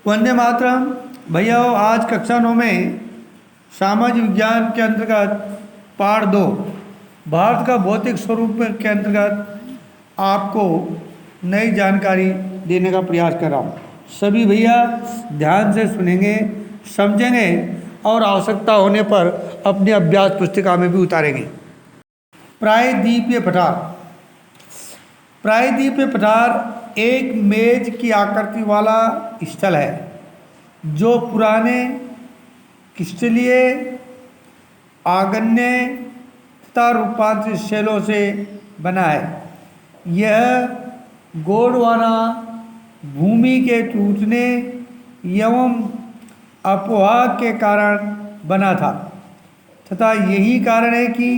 वंदे मातरम। भैया आज कक्षा 9 में सामाजिक विज्ञान के अंतर्गत पाठ 2 भारत का भौतिक स्वरूप के अंतर्गत आपको नई जानकारी देने का प्रयास कर रहा हूँ। सभी भैया ध्यान से सुनेंगे, समझेंगे और आवश्यकता होने पर अपनी अभ्यास पुस्तिका में भी उतारेंगे। प्रायद्वीपीय पठार। प्रायद्वीपीय पठार एक मेज की आकृति वाला स्थल है जो पुराने क्रिस्टलीय, आग्नेय तथा रूपांतरित शैलों से बना है। यह गोंडवाना भूमि के टूटने एवं अपोहा के कारण बना था तथा यही कारण है कि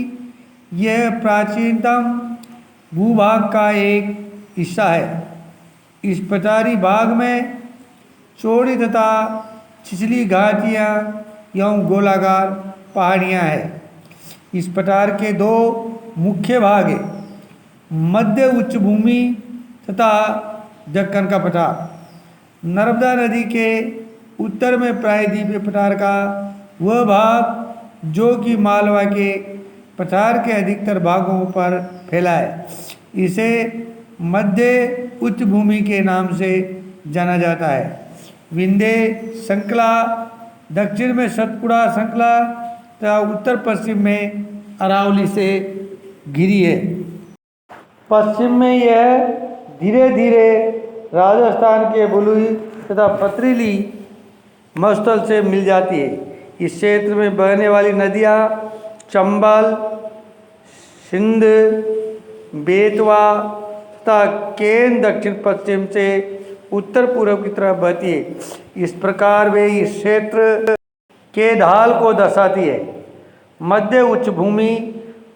यह प्राचीनतम भूभाग का एक हिस्सा है। इस पठारी भाग में चौड़ी तथा छिछली घाटियाँ एवं गोलाकार पहाड़ियाँ हैं। इस पठार के दो मुख्य भाग हैं, मध्य उच्च भूमि तथा दक्कन का पठार। नर्मदा नदी के उत्तर में प्रायद्वीपीय पठार का वह भाग जो कि मालवा के पठार के अधिकतर भागों पर फैला है, इसे मध्य उच्च भूमि के नाम से जाना जाता है। विंध्य श्रृंखला दक्षिण में सतपुड़ा श्रृंखला तथा उत्तर पश्चिम में अरावली से घिरी है। पश्चिम में यह धीरे धीरे राजस्थान के बलुई तथा पथरीली मरुस्थल से मिल जाती है। इस क्षेत्र में बहने वाली नदियाँ चंबल, सिंध, बेतवा तथा केन दक्षिण पश्चिम से उत्तर पूर्व की तरफ बहती है। इस प्रकार वे इस क्षेत्र के ढाल को दर्शाती है। मध्य उच्च भूमि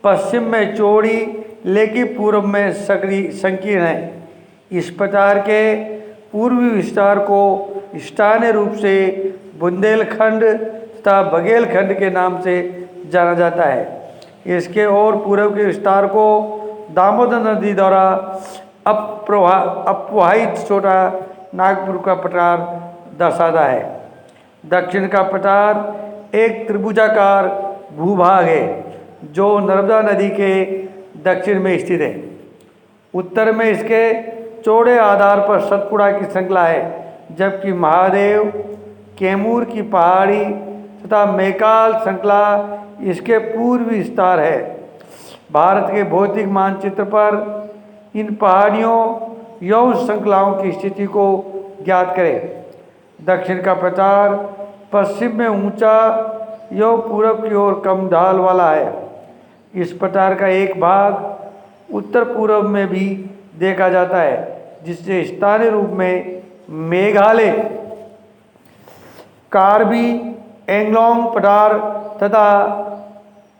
पश्चिम में चौड़ी लेकिन पूर्व में संकीर्ण है। इस पठार के पूर्वी विस्तार को स्थानीय रूप से बुंदेलखंड तथा बघेलखंड के नाम से जाना जाता है। इसके और पूर्व के विस्तार को दामोदर नदी द्वारा अपवाहित छोटा नागपुर का पठार दर्शाता है। दक्षिण का पठार एक त्रिभुजाकार भूभाग है जो नर्मदा नदी के दक्षिण में स्थित है। उत्तर में इसके चौड़े आधार पर सतपुड़ा की श्रृंखला है, जबकि महादेव, कैमूर की पहाड़ी तथा मैकाल श्रृंखला इसके पूर्वी विस्तार है। भारत के भौतिक मानचित्र पर इन पहाड़ियों एवं श्रृंखलाओं की स्थिति को ज्ञात करें। दक्षिण का पठार पश्चिम में ऊंचा एवं पूर्व की ओर कम ढाल वाला है। इस पठार का एक भाग उत्तर पूर्व में भी देखा जाता है, जिससे स्थानीय रूप में मेघालय, कार्बी एंगलोंग पठार तथा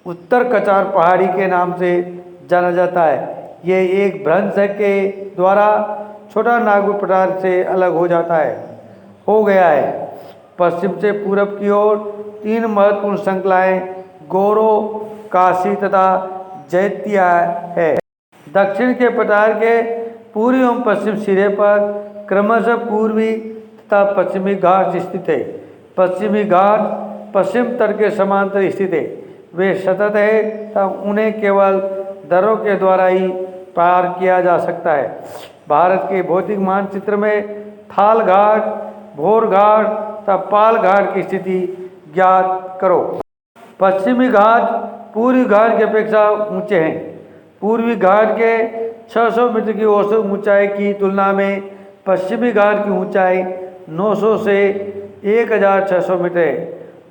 उत्तर कचार पहाड़ी के नाम से जाना जाता है। यह एक भ्रंश के द्वारा छोटा नागपुर पठार से अलग हो गया है। पश्चिम से पूर्व की ओर तीन महत्वपूर्ण श्रृंखलाएं गौरो, काशी तथा जैतिया है। दक्षिण के पठार के पूर्वी एवं पश्चिम सिरे पर क्रमशः पूर्वी तथा पश्चिमी घाट स्थित है। पश्चिमी घाट पश्चिम तट के समांतर स्थित है। वे सतत है तथा उन्हें केवल दर्रों के द्वारा ही पार किया जा सकता है। भारत के भौतिक मानचित्र में थाल घाट, भोर घाट तथा पाल घाट की स्थिति ज्ञात करो। पश्चिमी घाट पूर्वी घाट की अपेक्षा ऊंचे हैं। पूर्वी घाट के 600 मीटर की औसत ऊंचाई की तुलना में पश्चिमी घाट की ऊंचाई 900 से 1600 मीटर है।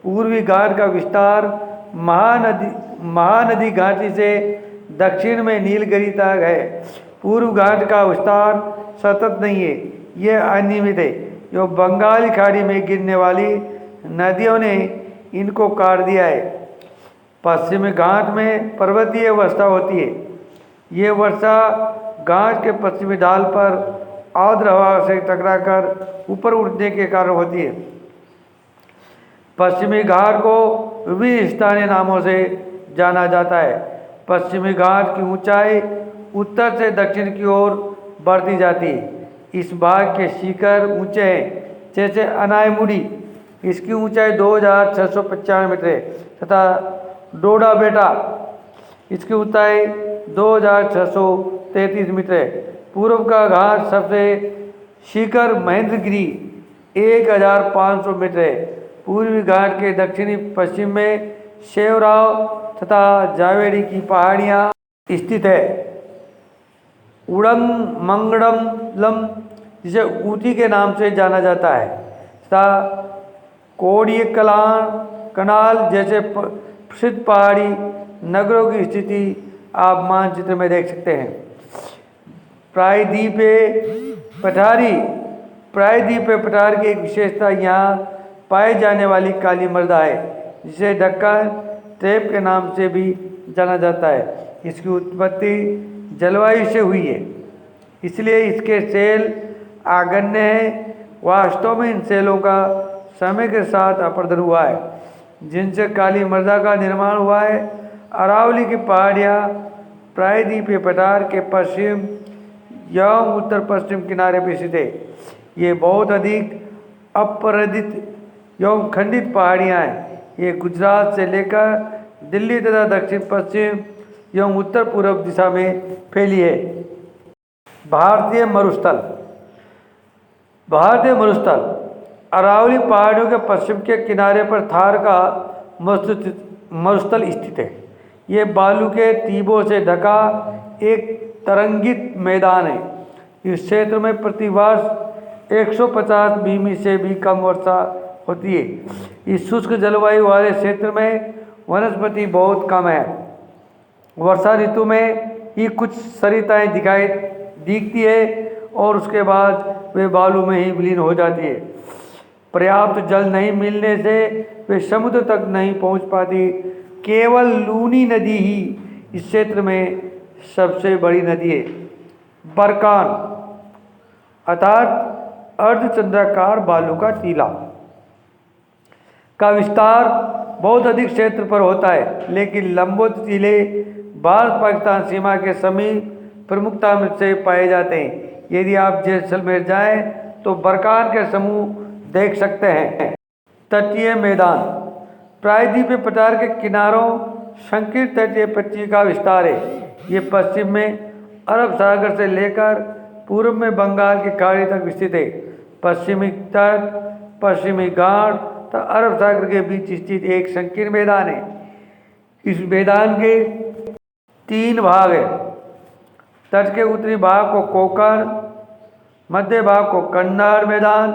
पूर्वी घाट का विस्तार महानदी घाटी से दक्षिण में नीलगिरी तक है। पूर्व घाट का विस्तार सतत नहीं है, यह अनियमित है। जो बंगाली खाड़ी में गिरने वाली नदियों ने इनको काट दिया है। पश्चिमी घाट में पर्वतीय वर्षा होती है। ये वर्षा घाट के पश्चिमी ढाल पर आर्द्र हवा से टकराकर ऊपर उठने के कारण होती है। पश्चिमी घाट को विभिन्न स्थानीय नामों से जाना जाता है। पश्चिमी घाट की ऊंचाई उत्तर से दक्षिण की ओर बढ़ती जाती है। इस भाग के शिखर ऊंचे हैं, जैसे अनायमुडी, इसकी ऊंचाई 2695 मीटर है, तथा डोडा बेटा, इसकी ऊंचाई 2633 मीटर है। पूर्व का घाट सबसे शिखर महेंद्रगिरी 1500 मीटर है। पूर्वी घाट के दक्षिणी पश्चिम में शेवराव तथा जावेरी की पहाड़ियाँ स्थित है। उड़म मंगड़म, जिसे ऊटी के नाम से जाना जाता है, तथा कोडियकलान कनाल जैसे प्रसिद्ध पहाड़ी नगरों की स्थिति आप मानचित्र में देख सकते हैं। प्रायद्वीप पठार की एक विशेषता यहाँ पाई जाने वाली काली मृदा है, जिसे दक्कन ट्रैप के नाम से भी जाना जाता है। इसकी उत्पत्ति जलवायु से हुई है, इसलिए इसके सेल आगन्य हैं। वास्तव में इन सेलों का समय के साथ अपर्दन हुआ है, जिनसे काली मृदा का निर्माण हुआ है। अरावली की पहाड़ियाँ प्रायद्वीपीय पठार के पश्चिम एवं उत्तर पश्चिम किनारे पर स्थित है। ये बहुत अधिक अपरदित एवं खंडित पहाड़ियाँ हैं। ये गुजरात से लेकर दिल्ली तथा दक्षिण पश्चिम एवं उत्तर पूर्व दिशा में फैली है। भारतीय मरुस्थल अरावली पहाड़ियों के पश्चिम के किनारे पर थार का मरुस्थल स्थित है। ये बालू के तीबों से ढका एक तरंगित मैदान है। इस क्षेत्र में प्रतिवर्ष 150 मिमी से भी कम वर्षा होती है। इस शुष्क जलवायु वाले क्षेत्र में वनस्पति बहुत कम है। वर्षा ऋतु में ही कुछ सरिताएँ दिखती है और उसके बाद वे बालू में ही विलीन हो जाती है। पर्याप्त जल नहीं मिलने से वे समुद्र तक नहीं पहुंच पाती। केवल लूनी नदी ही इस क्षेत्र में सबसे बड़ी नदी है। बरकान अर्थात अर्धचंद्राकार बालू का टीला का विस्तार बहुत अधिक क्षेत्र पर होता है, लेकिन लंबवत टीले भारत पाकिस्तान सीमा के समीप प्रमुखता में से पाए जाते हैं। यदि आप जैसलमेर जाएं तो बरकान के समूह देख सकते हैं। तटीय मैदान प्रायद्वीपीय पठार के किनारों संकीर्ण तटीय पट्टी का विस्तार है। ये पश्चिम में अरब सागर से लेकर पूर्व में बंगाल की खाड़ी तक विस्तृत है। पश्चिमी तट, पश्चिमी घाट तथा अरब सागर के बीच स्थित एक संकीर्ण मैदान है। इस मैदान के 3 भाग हैं। तट के उत्तरी भाग को कोंकण, मध्य भाग को कन्नड़ मैदान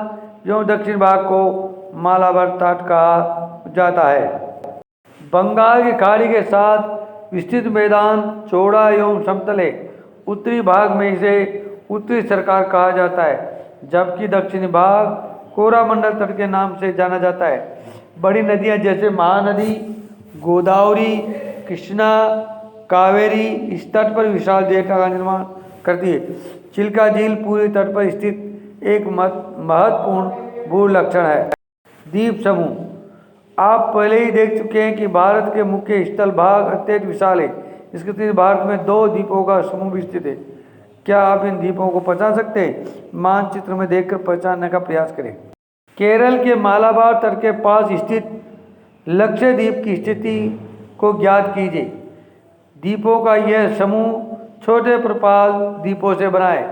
एवं दक्षिण भाग को मालाबार तट कहा जाता है। बंगाल की खाड़ी के साथ विस्तृत मैदान चौड़ा एवं समतल है। उत्तरी भाग में इसे उत्तरी सरकार कहा जाता है, जबकि दक्षिणी भाग कोरामंडल तट के नाम से जाना जाता है। बड़ी नदियां जैसे महानदी, गोदावरी, कृष्णा, कावेरी इस तट पर विशाल रेखा का निर्माण करती है। चिल्का झील पूरे तट पर स्थित एक महत्वपूर्ण भू लक्षण है। द्वीप समूह आप पहले ही देख चुके हैं कि भारत के मुख्य स्थल भाग अत्यंत विशाल है। इसके अतिरिक्त भारत में 2 द्वीपों का समूह भी स्थित है। क्या आप इन द्वीपों को पहचान सकते हैं? मानचित्र में देखकर पहचानने का प्रयास करें। केरल के मालाबार तट के पास स्थित लक्षद्वीप की स्थिति को ज्ञात कीजिए। द्वीपों का यह समूह छोटे प्रपाल द्वीपों से बना है।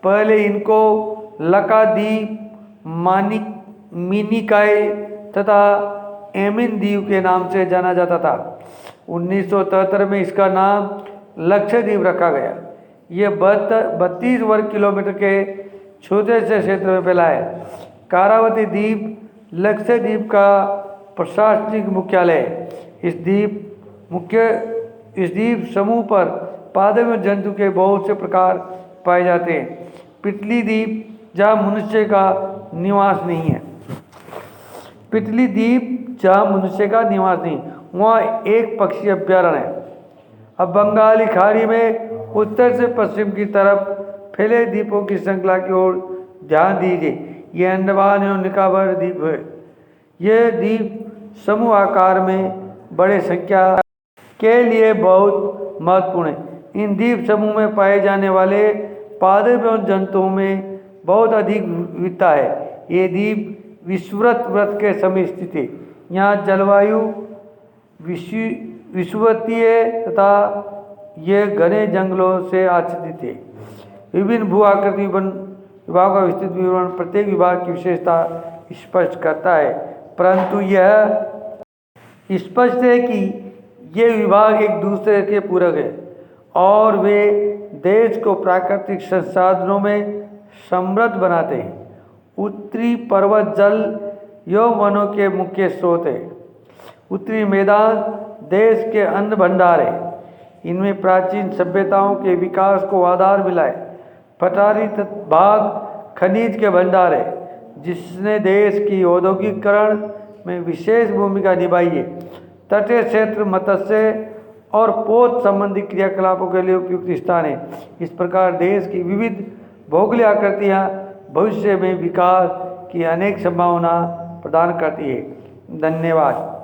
पहले इनको लकाद्वीप, मिनिकॉय तथा एमिन द्वीप के नाम से जाना जाता था। 1973 में इसका नाम लक्षद्वीप रखा गया। यह 32 वर्ग किलोमीटर के छोटे से क्षेत्र में फैला है। कारावती द्वीप लक्षद्वीप का प्रशासनिक मुख्यालय है। इस द्वीप समूह पर पादप एवं जंतु के बहुत से प्रकार पाए जाते हैं। पिटली द्वीप जहाँ मनुष्य का निवास नहीं है। पिटली द्वीप जहाँ मनुष्य का निवास नहीं, वहाँ एक पक्षी अभ्यारण्य है। अब बंगाली खाड़ी में उत्तर से पश्चिम की तरफ फैले द्वीपों की श्रृंखला की ओर ध्यान दीजिए। यह अंडमान एवं निकोबार द्वीप है। यह द्वीप समूह आकार में बड़े संख्या के लिए बहुत महत्वपूर्ण है। इन द्वीप समूह में पाए जाने वाले पादप एवं जंतुओं में बहुत अधिक विविधता है। ये द्वीप विषुवत व्रत के समीप स्थित है। यहाँ जलवायु विषुवतीय तथा ये घने जंगलों से आच्छादित है। विभिन्न भू आकृति वन विभाग का विस्तृत विवरण प्रत्येक विभाग की विशेषता स्पष्ट करता है, परंतु यह स्पष्ट है कि ये विभाग एक दूसरे के पूरक है और वे देश को प्राकृतिक संसाधनों में समृद्ध बनाते हैं। उत्तरी पर्वत जल एवं वनों के मुख्य स्रोत है। उत्तरी मैदान देश के अन्न भंडार है। इनमें प्राचीन सभ्यताओं के विकास को आधार मिला है। पठारी भाग खनिज के भंडार है, जिसने देश की औद्योगिकरण में विशेष भूमिका निभाई है। तटीय क्षेत्र मत्स्य और पोत संबंधी क्रियाकलापों के लिए उपयुक्त स्थान है। इस प्रकार देश की विविध भौगोलिक आकृतियाँ भविष्य में विकास की अनेक संभावना प्रदान करती है। धन्यवाद।